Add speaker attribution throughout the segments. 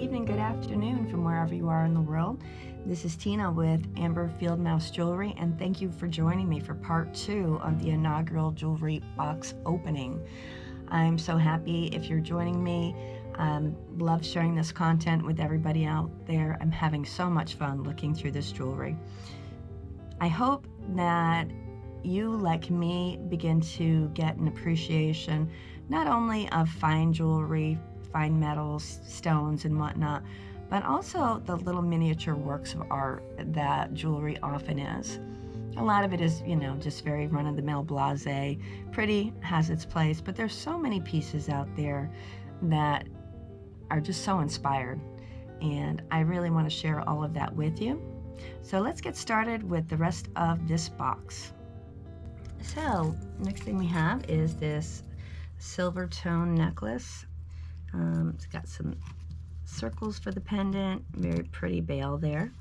Speaker 1: evening, good afternoon from wherever you are in the world. This is Tina with Amber FieldMouse Jewelry, and thank you for joining me for part 2 of the inaugural jewelry box opening. I'm so happy if you're joining me. Love sharing this content with everybody out there. I'm having so much fun looking through this jewelry. I hope that you, like me, begin to get an appreciation not only of fine jewelry, fine metals, stones, and whatnot, but also the little miniature works of art that jewelry often is. A lot of it is, just very run-of-the-mill blasé. Pretty, has its place, but there's so many pieces out there that are just so inspired, and I really want to share all of that with you. So let's get started with the rest of this box. So next thing we have is this silver tone necklace. It's got some circles for the pendant, very pretty bail there.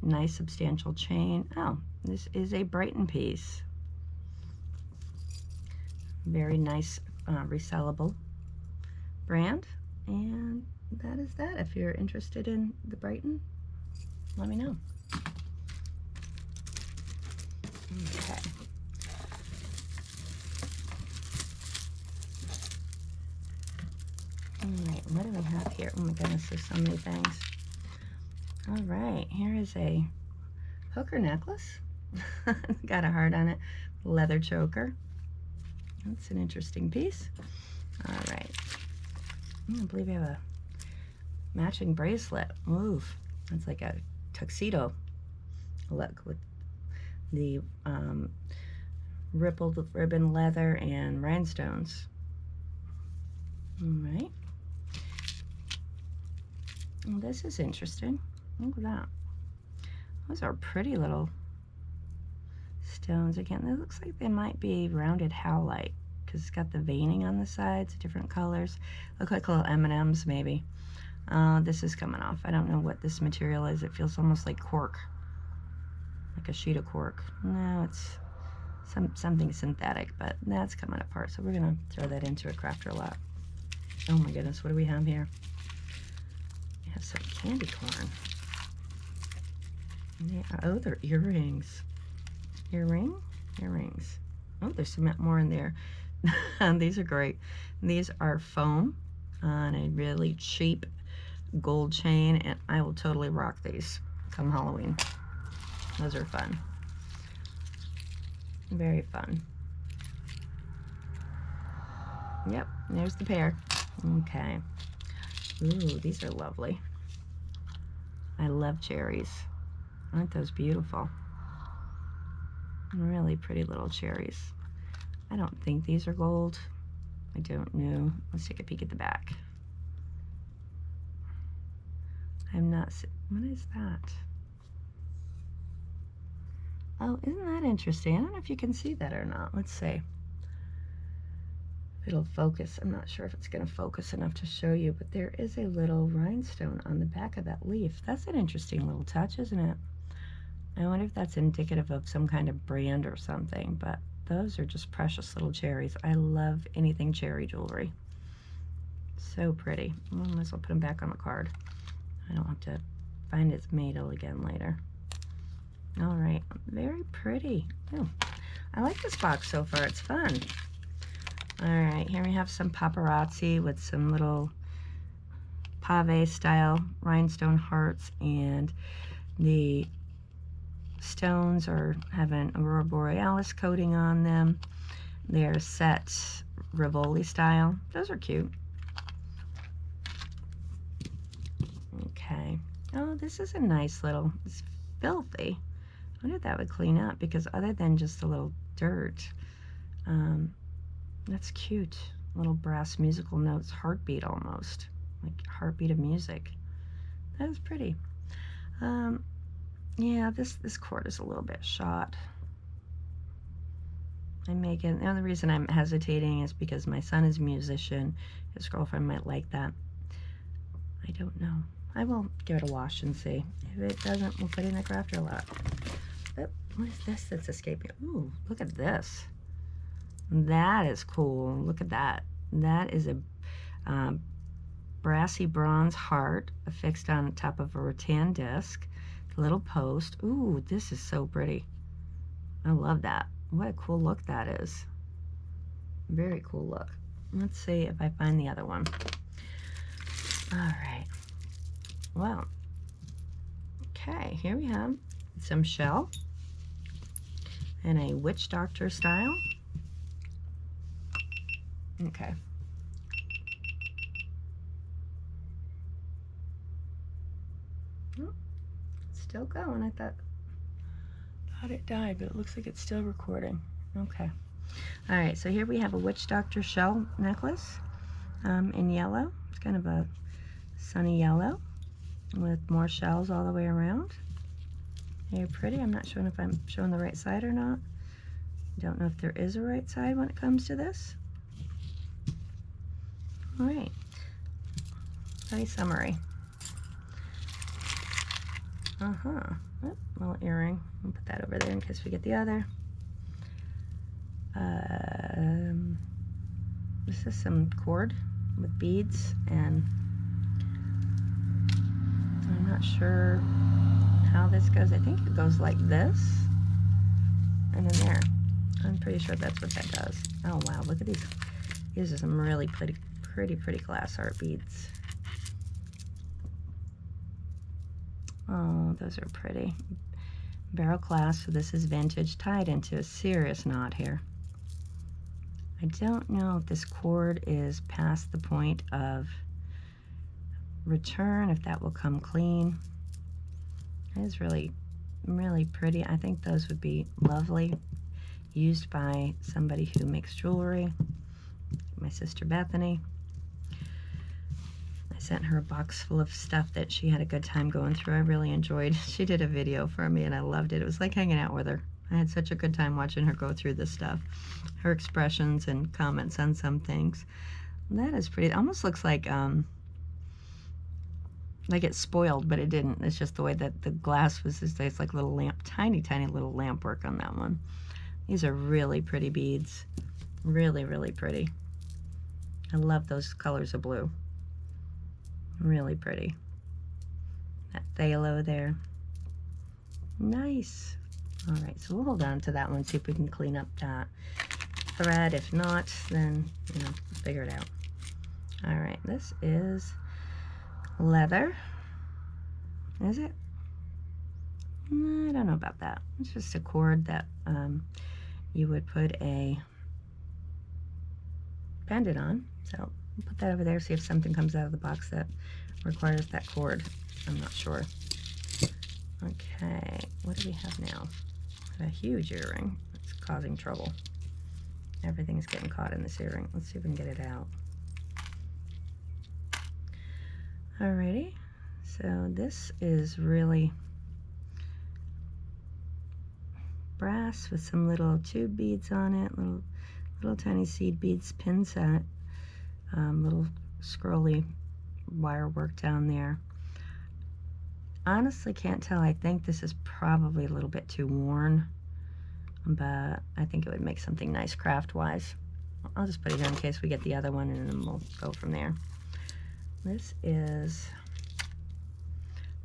Speaker 1: Nice substantial chain. Oh, this is a Brighton piece. Very nice resellable brand. And that is that. If you're interested in the Brighton, let me know. Okay. Alright, what do we have here? Oh my goodness, there's so many things. Alright, here is a hooker necklace. Got a heart on it. Leather choker. That's an interesting piece. Alright. I believe we have a matching bracelet. Oof. That's like a tuxedo look with the rippled ribbon leather and rhinestones. Alright. Well, this is interesting. Look at that. Those are pretty little stones. Again, it looks like they might be rounded howlite because it's got the veining on the sides, different colors. Look like little M&Ms maybe. This is coming off. I don't know what this material is. It feels almost like cork, like a sheet of cork. No, it's something synthetic, but that's coming apart. So we're gonna throw that into a crafter lot. Oh my goodness, what do we have here? We have some candy corn. Oh, they're earrings. Earrings. Oh, there's some more in there. These are great. These are foam on a really cheap gold chain, and I will totally rock these come Halloween. Those are fun. Very fun. Yep, there's the pair. Okay. Ooh, these are lovely. I love cherries. Aren't those beautiful? Really pretty little cherries. I don't think these are gold. I don't know. Let's take a peek at the back. I'm not. What is that? Oh, isn't that interesting? I don't know if you can see that or not. Let's see. It'll focus. I'm not sure if it's going to focus enough to show you, but there is a little rhinestone on the back of that leaf. That's an interesting little touch, isn't it? I wonder if that's indicative of some kind of brand or something, but those are just precious little cherries. I love anything cherry jewelry. So pretty. Well, I might as well put them back on the card. I don't have to find its maidel again later. All right, very pretty. Oh, I like this box so far. It's fun. All right, here we have some paparazzi with some little pave style rhinestone hearts, and the stones have an Aurora Borealis coating on them. They're set Rivoli style. Those are cute. Okay. Oh, this is a nice little, it's filthy. I wonder if that would clean up, because other than just a little dirt, that's cute. Little brass musical notes, heartbeat almost, like heartbeat of music. That is pretty. Yeah, this cord is a little bit shot. The only reason I'm hesitating is because my son is a musician. His girlfriend might like that. I don't know. I will give it a wash and see. If it doesn't, we'll put it in the crafter lot. Oh, what is this that's escaping? Ooh, look at this. That is cool. Look at that. That is a brassy bronze heart affixed on top of a rattan disc. The little post. Ooh, this is so pretty. I love that. What a cool look that is. Very cool look. Let's see if I find the other one. All right. Well, okay, here we have some shell and a witch doctor style. Okay. Oh, it's still going. I thought it died, but it looks like it's still recording. Okay. All right, so here we have a witch doctor shell necklace in yellow. It's kind of a sunny yellow with more shells all the way around. Very pretty. I'm not sure if I'm showing the right side or not. Don't know if there is a right side when it comes to this. All right. Very summary. Oh, little earring. I'll put that over there in case we get the other. This is some cord with beads, and I'm not sure how this goes. I think it goes like this and then there. I'm pretty sure that's what that does. Oh wow, look at these. These are some really pretty glass art beads. Oh, those are pretty. Barrel clasp, so this is vintage, tied into a serious knot here. I don't know if this cord is past the point of return, if that will come clean. It is really pretty. I think those would be lovely, used by somebody who makes jewelry. My sister Bethany. I sent her a box full of stuff that she had a good time going through. I really enjoyed. She did a video for me and I loved it. It was like hanging out with her. I had such a good time watching her go through this stuff. Her expressions and comments on some things. That is pretty. It almost looks like it's spoiled, but it didn't. It's just the way that the glass was. It's like little lamp, tiny little lamp work on that one. These are really pretty beads. Really pretty. I love those colors of blue. Really pretty. That phthalo there. Nice. All right, so we'll hold on to that one, see if we can clean up that thread. If not, then, you know, figure it out. All right, this is leather. Is it? I don't know about that. It's just a cord that you would put a pendant on. So we'll put that over there, see if something comes out of the box that requires that cord. I'm not sure. Okay, what do we have now? A huge earring. It's causing trouble. Everything's getting caught in this earring. Let's see if we can get it out. Alrighty, so this is really brass with some little tube beads on it, little tiny seed beads, pin set, little scrolly wire work down there. Honestly can't tell. I think this is probably a little bit too worn, but I think it would make something nice craft-wise. I'll just put it here in case we get the other one, and then we'll go from there. This is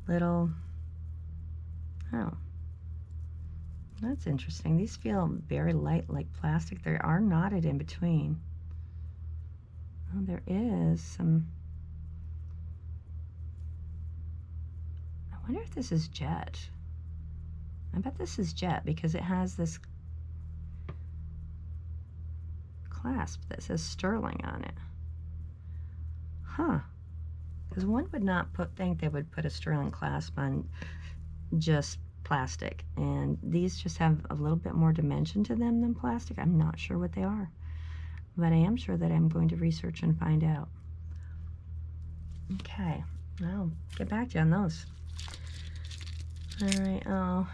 Speaker 1: little, oh, that's interesting. These feel very light, like plastic. They are knotted in between. Oh, there is some, I wonder if this is jet. I bet this is jet because it has this clasp that says sterling on it. Huh. Because one would not think they would put a sterling clasp on just plastic, and these just have a little bit more dimension to them than plastic. I'm not sure what they are, but I am sure that I'm going to research and find out. Okay, I'll get back to you on those. All right, oh,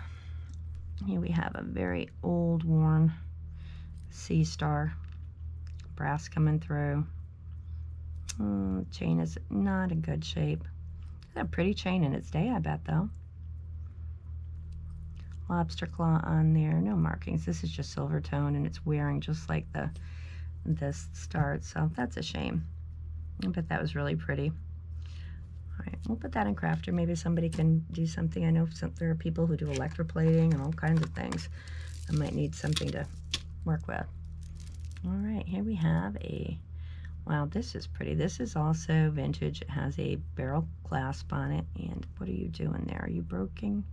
Speaker 1: here we have a very old, worn sea star brass coming through. Oh, the chain is not in good shape. It's a pretty chain in its day, I bet, though. Lobster claw on there, no markings. This is just silver tone, and it's wearing just like this star itself. That's a shame. I bet that was really pretty. we'll put that in crafter. Maybe somebody can do something. I know there are people who do electroplating and all kinds of things. I might need something to work with. All right, here we have a, wow, this is pretty. This is also vintage. It has a barrel clasp on it. And what are you doing there? Are you broken?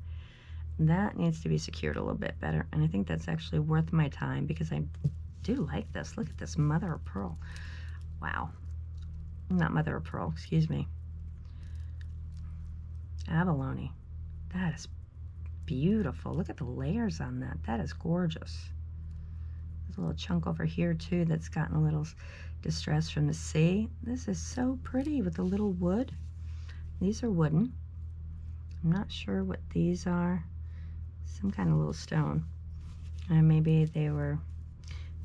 Speaker 1: That needs to be secured a little bit better. And I think that's actually worth my time because I do like this. Look at this mother of pearl. Wow. Not mother of pearl, excuse me. Abalone. That is beautiful. Look at the layers on that. That is gorgeous. There's a little chunk over here too that's gotten a little distress from the sea. This is so pretty with the little wood. These are wooden. I'm not sure what these are. Some kind of little stone. Maybe they were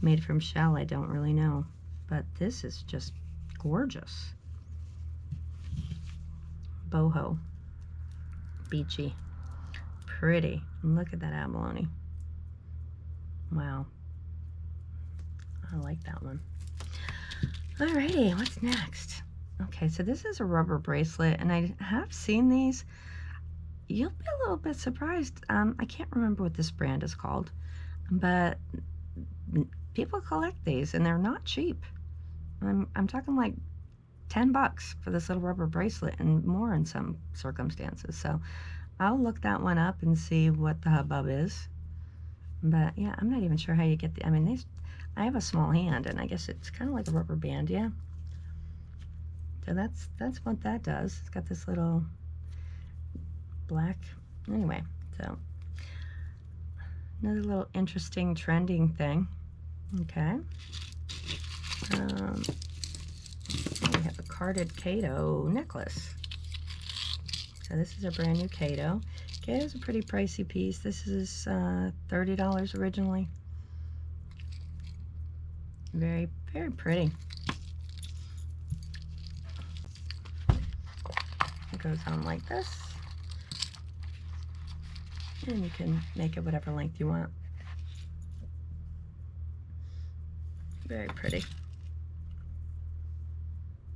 Speaker 1: made from shell. I don't really know. But this is just gorgeous. Boho. Beachy. Pretty. Look at that abalone. Wow. I like that one. Alrighty, what's next? Okay, so this is a rubber bracelet, and I have seen these. You'll be a little bit surprised. I can't remember what this brand is called, but people collect these, and they're not cheap. I'm talking like $10 for this little rubber bracelet, and more in some circumstances. So I'll look that one up and see what the hubbub is. But yeah, I'm not even sure how you get the, I mean, I have a small hand, and I guess it's kind of like a rubber band, yeah. So that's what that does. It's got this little black, anyway, so another little interesting trending thing. Okay. We have a carded Kato necklace. So this is a brand new Kato. Kato's a pretty pricey piece. This is $30 originally. Very, very pretty. It goes on like this. And you can make it whatever length you want. Very pretty.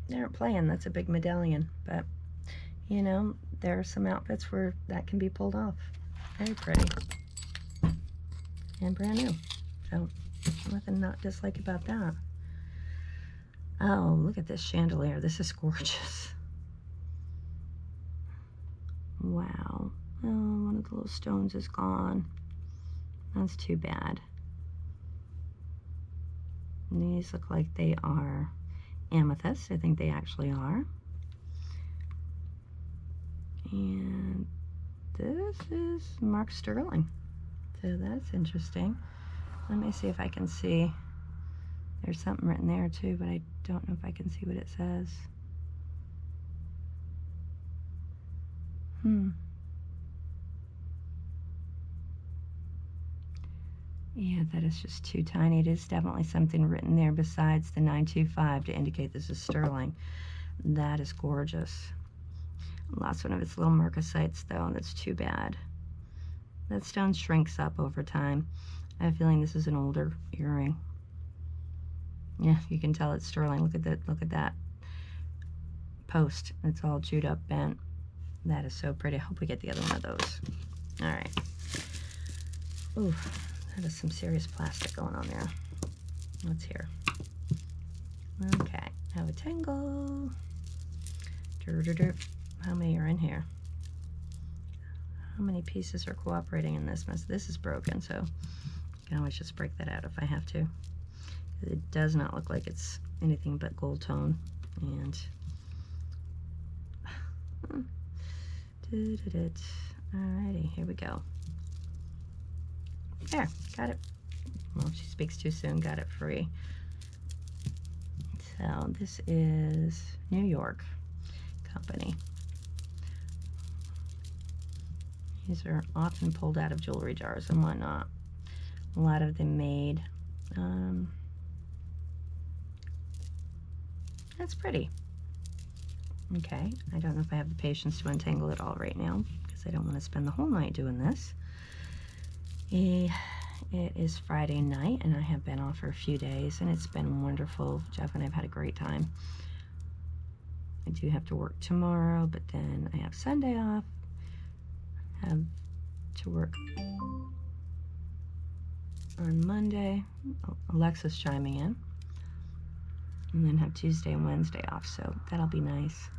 Speaker 1: They aren't playing, that's a big medallion, but you know, there are some outfits where that can be pulled off. Very pretty. And brand new. So nothing not dislike about that. Oh, look at this chandelier. This is gorgeous. Wow. Oh, one of the little stones is gone. That's too bad. And these look like they are amethyst. I think they actually are. And this is Mark Sterling. So that's interesting. Let me see if I can see. There's something written there too, but I don't know if I can see what it says. Yeah, that is just too tiny. It is definitely something written there besides the 925 to indicate this is sterling. That is gorgeous. Lost one of its little marcasites though, and that's too bad. That stone shrinks up over time. I have a feeling this is an older earring. Yeah, you can tell it's sterling. Look at that post. It's all chewed up, bent. That is so pretty. I hope we get the other one of those. All right. Ooh, that is some serious plastic going on there. What's here? Okay, have a tangle. How many are in here? How many pieces are cooperating in this mess? This is broken, so I can always just break that out if I have to. It does not look like it's anything but gold tone. And alrighty, here we go. There, got it. Well, she speaks too soon, got it free. So this is New York company. These are often pulled out of jewelry jars and whatnot. A lot of them made. That's pretty. Okay, I don't know if I have the patience to untangle it all right now because I don't want to spend the whole night doing this. It is Friday night and I have been off for a few days and it's been wonderful. Jeff and I have had a great time. Let's see if I can see. There's something written there too, but I don't know if I can see what it says. There's something written there too, but I don't know if I can see what it says. I do have to work tomorrow, but then I have Sunday off. Have to work on Monday. Oh, Alexa's chiming in. And then have Tuesday and Wednesday off, so that'll be nice.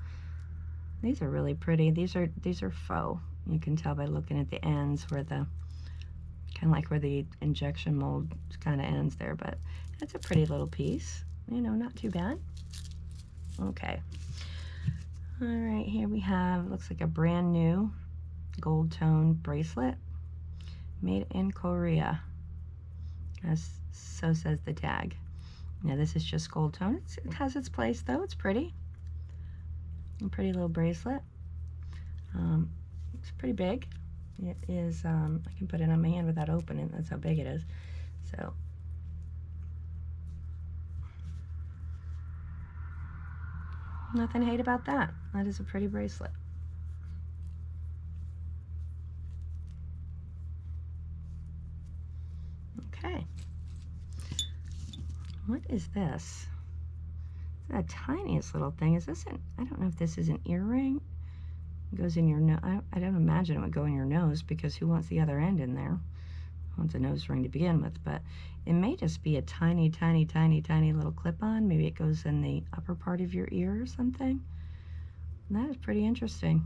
Speaker 1: These are really pretty. These are faux. You can tell by looking at the ends where the kind of like where the injection mold kind of ends there, but it's a pretty little piece. You know, not too bad. Okay. All right, here we have, looks like a brand new gold tone bracelet made in Korea, as so says the tag. Now this is just gold tone. It has its place though. It's pretty. A pretty little bracelet. It's pretty big. It is, I can put it on my hand without opening. That's how big it is. So, nothing to hate about that. That is a pretty bracelet. Okay. What is this? It's the tiniest little thing. Is this I don't know if this is an earring. It goes in your nose. I don't imagine it would go in your nose, because who wants the other end in there? Who wants a nose ring to begin with? But it may just be a tiny, tiny, tiny, tiny little clip-on. Maybe it goes in the upper part of your ear or something. And that is pretty interesting.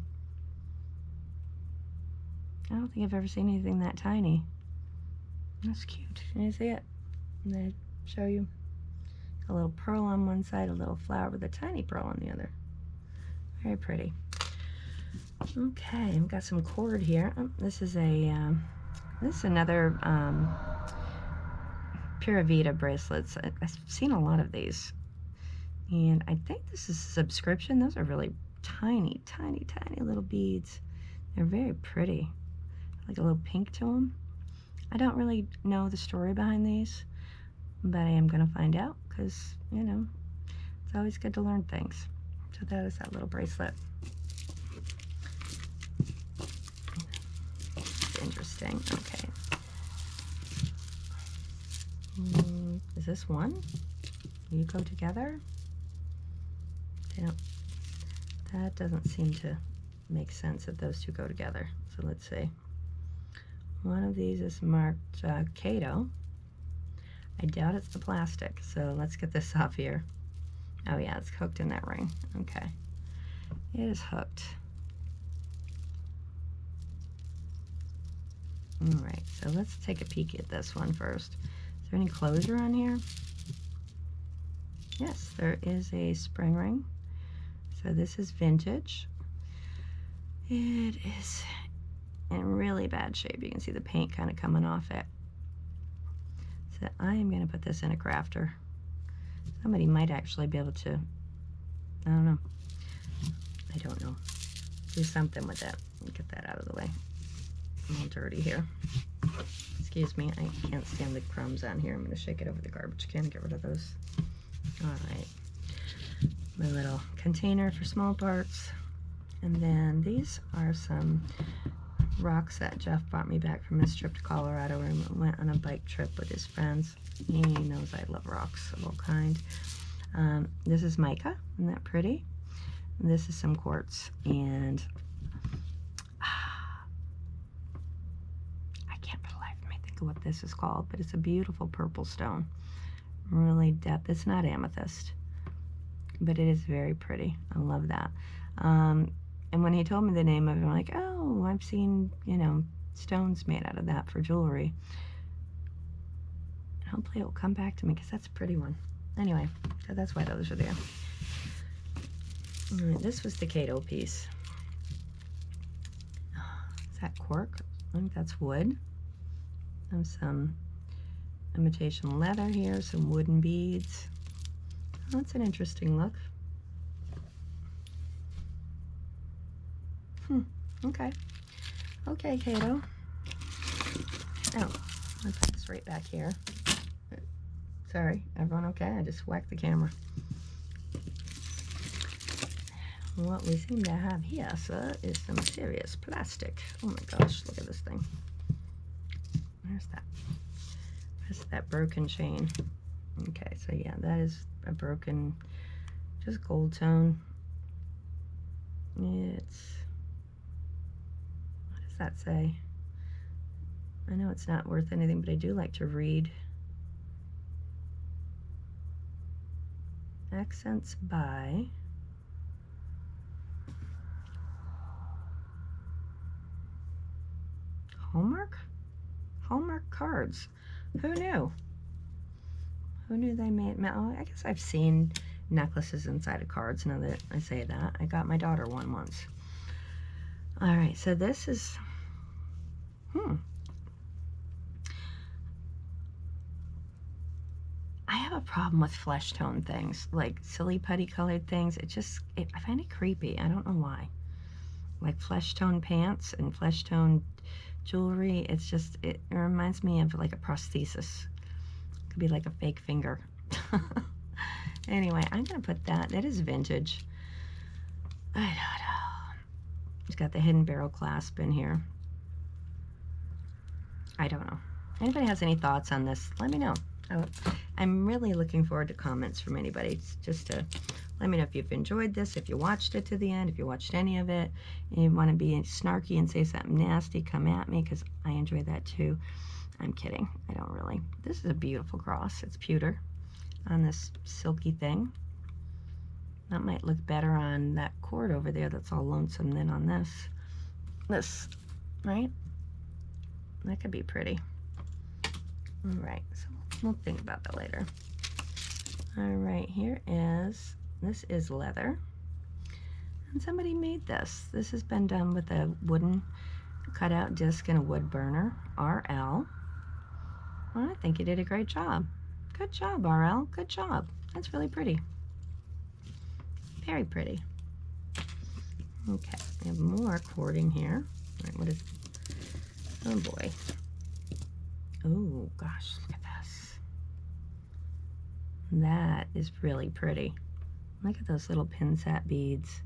Speaker 1: I don't think I've ever seen anything that tiny. That's cute. Can you see it? And I show you a little pearl on one side, a little flower with a tiny pearl on the other. Very pretty. Okay, I've got some cord here. Oh, this is another Pura Vida bracelets. I've seen a lot of these, and I think this is a subscription. Those are really tiny, tiny, tiny little beads. They're very pretty. Like a little pink to them. I don't really know the story behind these, but I am going to find out, because, you know, it's always good to learn things. So that is that little bracelet. It's interesting. Okay. Is this one? Will you go together? That doesn't seem to make sense that those two go together. So let's see. One of these is marked Kato. I doubt it's the plastic, so let's get this off here. Oh yeah, it's hooked in that ring. Okay. It is hooked. Alright, so let's take a peek at this one first. Is there any closure on here? Yes, there is a spring ring. So this is vintage. It is in really bad shape. You can see the paint kind of coming off it. So I am going to put this in a crafter. Somebody might actually be able to, I don't know, do something with that. Get that out of the way. I'm all dirty here. Excuse me, I can't stand the crumbs on here. I'm going to shake it over the garbage can, get rid of those. All right. My little container for small parts. And then these are some rocks that Jeff brought me back from his trip to Colorado, where he went on a bike trip with his friends. He knows I love rocks of all kinds. This is mica. Isn't that pretty? And this is some quartz. And I can't for the life of me think of what this is called, but it's a beautiful purple stone. Really depth. It's not amethyst, but it is very pretty. I love that. And when he told me the name of it, I'm like, oh, I've seen, you know, stones made out of that for jewelry. Hopefully it will come back to me, because that's a pretty one. Anyway, so that's why those are there. All right, this was the Kato piece. Is that cork? I think that's wood. And some imitation leather here, some wooden beads. Oh, that's an interesting look. Okay. Okay, Kato. Oh, I'll put this right back here. Sorry, everyone okay? I just whacked the camera. What we seem to have here, sir, is some serious plastic. Oh my gosh, look at this thing. Where's that? Where's that broken chain? Okay, so yeah, that is a broken, just gold tone. It's, what does that say? I know it's not worth anything, but I do like to read. Accents by Hallmark cards. Who knew? Who knew they made, oh, I guess I've seen necklaces inside of cards now that I say that. I got my daughter one once. All right, so this is, I have a problem with flesh tone things, like silly putty colored things. I find it creepy. I don't know why. Like flesh tone pants and flesh tone jewelry, it reminds me of like a prosthesis. It could be like a fake finger. Anyway, I'm gonna put that. That is vintage. I don't know. It's got the hidden barrel clasp in here. I don't know. Anybody has any thoughts on this? Let me know. I'm really looking forward to comments from anybody, just to let me know if you've enjoyed this, if you watched it to the end, if you watched any of it, and you want to be snarky and say something nasty, come at me, because I enjoy that too. I'm kidding. I don't really. This is a beautiful cross. It's pewter on this silky thing. That might look better on that cord over there that's all lonesome than on this, right? That could be pretty. All right, so we'll think about that later. All right, this is leather. And somebody made this. This has been done with a wooden cutout disc and a wood burner, RL. Well, I think you did a great job. Good job, RL, good job. That's really pretty. Very pretty. Okay, we have more cording here. All right, what is, oh boy. Oh gosh, look at this. That is really pretty. Look at those little pin set beads.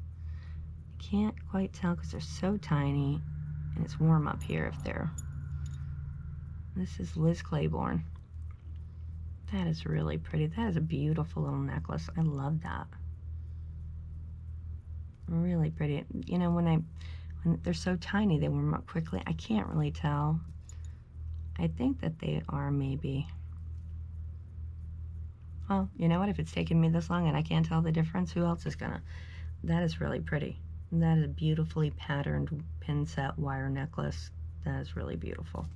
Speaker 1: I can't quite tell because they're so tiny, and it's warm up here if they're. This is Liz Claiborne. That is really pretty. That is a beautiful little necklace. I love that. Really pretty. You know, when they're so tiny, they warm up quickly. I can't really tell. I think that they are maybe, well, you know what? If it's taken me this long and I can't tell the difference, who else is gonna? That is really pretty. That is a beautifully patterned pin set wire necklace. That is really beautiful.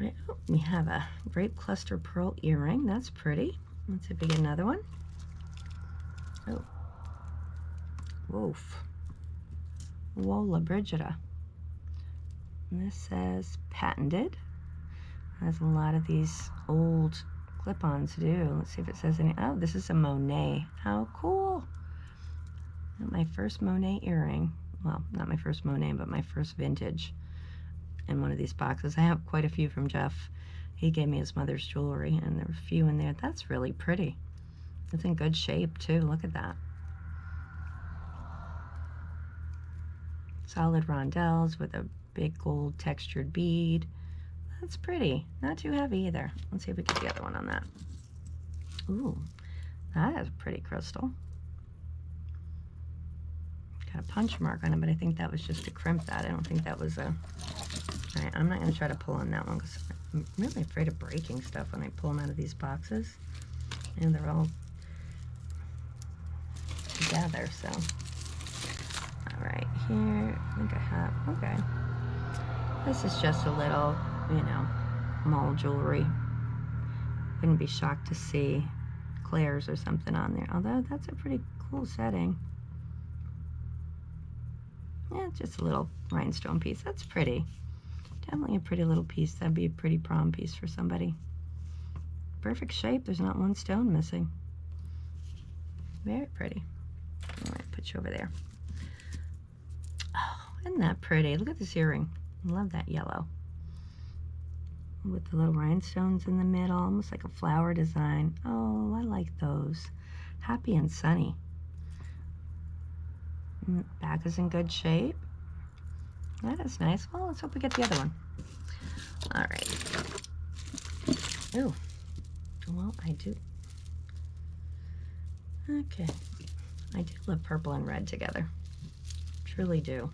Speaker 1: All right, oh, we have a grape cluster pearl earring. That's pretty. Let's see if we get another one. Oh, woof. Wola Brigida. And this says patented. Has a lot of these old clip-ons to do. Let's see if it says any. Oh, this is a Monet. How cool. My first Monet earring. Well, not my first Monet, but my first vintage in one of these boxes. I have quite a few from Jeff. He gave me his mother's jewelry, and there were a few in there. That's really pretty. It's in good shape, too. Look at that. Solid rondelles with a big gold textured bead. That's pretty. Not too heavy either. Let's see if we get the other one on that. Ooh, that is a pretty crystal. Got a punch mark on it, but I think that was just to crimp that. I don't think that was a... All right, I'm not going to try to pull on that one because I'm really afraid of breaking stuff when I pull them out of these boxes. And they're all together, so... All right, here, I think I have... Okay. This is just a little, you know, mall jewelry. Wouldn't be shocked to see Claire's or something on there, although that's a pretty cool setting. Yeah, just a little rhinestone piece. That's pretty. Definitely a pretty little piece. That'd be a pretty prom piece for somebody. Perfect shape. There's not one stone missing. Very pretty. All right, put you over there. Oh, isn't that pretty? Look at this earring. I love that yellow. With the little rhinestones in the middle, almost like a flower design. Oh, I like those. Happy and sunny. Back is in good shape. That is nice. Well, let's hope we get the other one. All right. Ooh. Well, I do. Okay. I do love purple and red together. Truly do.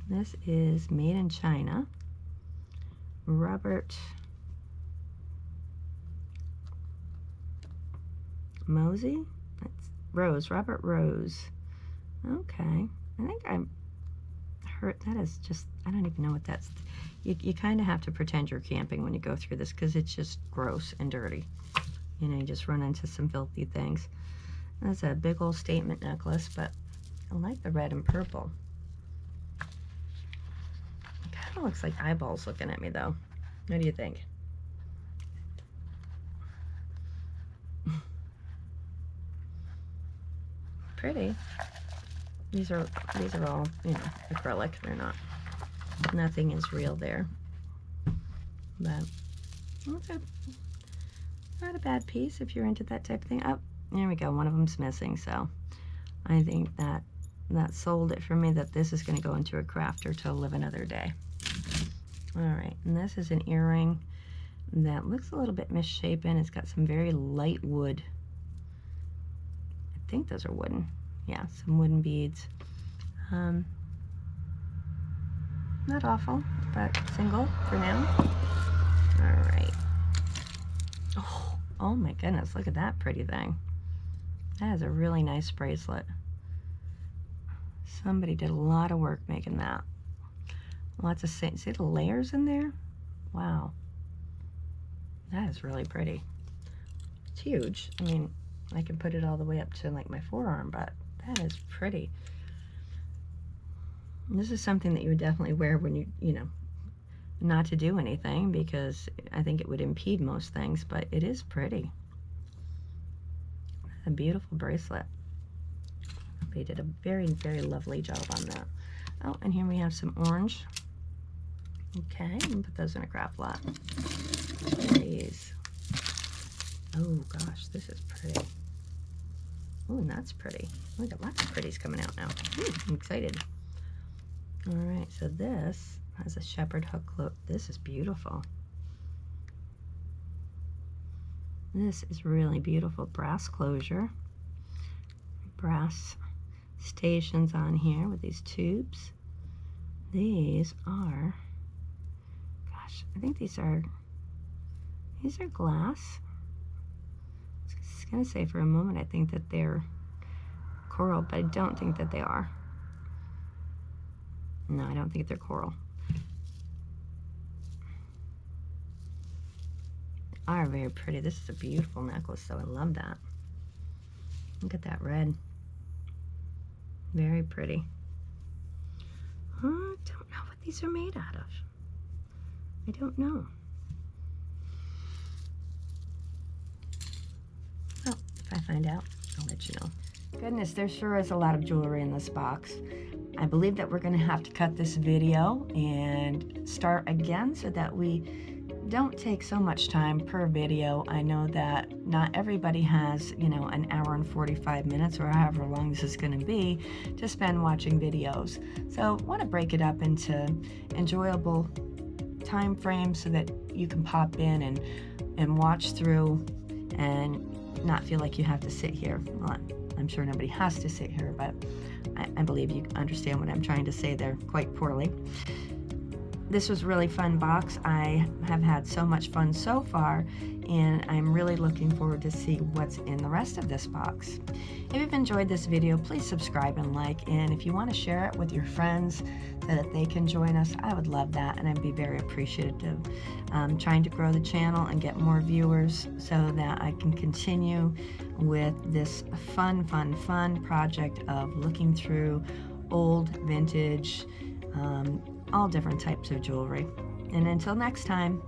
Speaker 1: This is made in China. Robert Mosey? That's Rose. Robert Rose. Okay. I think I heard that is just, I don't even know what that's. You kind of have to pretend you're camping when you go through this because it's just gross and dirty. You know, you just run into some filthy things. That's a big old statement necklace, but I like the red and purple. It kind of looks like eyeballs looking at me, though. What do you think? Pretty. These are all, you know, acrylic. They're not. Nothing is real there. But it's not a bad piece if you're into that type of thing. Oh, there we go. One of them's missing, so I think that sold it for me that this is going to go into a crafter to live another day. All right, and this is an earring that looks a little bit misshapen. It's got some very light wood. I think those are wooden. Yeah, some wooden beads. Not awful, but single for now. All right. Oh my goodness, look at that pretty thing. That is a really nice bracelet. Somebody did a lot of work making that. Lots of, see the layers in there? Wow. That is really pretty. It's huge. I mean, I can put it all the way up to like my forearm, but that is pretty. And this is something that you would definitely wear when you know, not to do anything, because I think it would impede most things, but it is pretty. A beautiful bracelet. They did a very, very lovely job on that. Oh, and here we have some orange. Okay, I'm gonna put those in a craft lot. These. Oh gosh, this is pretty. Oh, and that's pretty. We got lots of pretties coming out now. I'm excited. All right, so this has a shepherd hook look. This is beautiful. This is really beautiful. Brass closure. Brass stations on here with these tubes. These are, gosh, I think these are glass. I was gonna say for a moment I think that they're coral, but I don't think that they are. No, I don't think they're coral. They are very pretty. This is a beautiful necklace, so I love that. Look at that red. Very pretty. I don't know what these are made out of. I don't know. Well, if I find out, I'll let you know. Goodness, there sure is a lot of jewelry in this box. I believe that we're going to have to cut this video and start again so that we don't take so much time per video. I know that not everybody has, you know, an hour and 45 minutes or however long this is going to be to spend watching videos. So I want to break it up into enjoyable time frames so that you can pop in and watch through and not feel like you have to sit here. Well, I'm sure nobody has to sit here, but I believe you understand what I'm trying to say there quite poorly. This was a really fun box. I have had so much fun so far, and I'm really looking forward to see what's in the rest of this box. If you've enjoyed this video, please subscribe and like, and if you want to share it with your friends so that they can join us, I would love that, and I'd be very appreciative. Trying to grow the channel and get more viewers so that I can continue with this fun project of looking through old, vintage, all different types of jewelry. And until next time,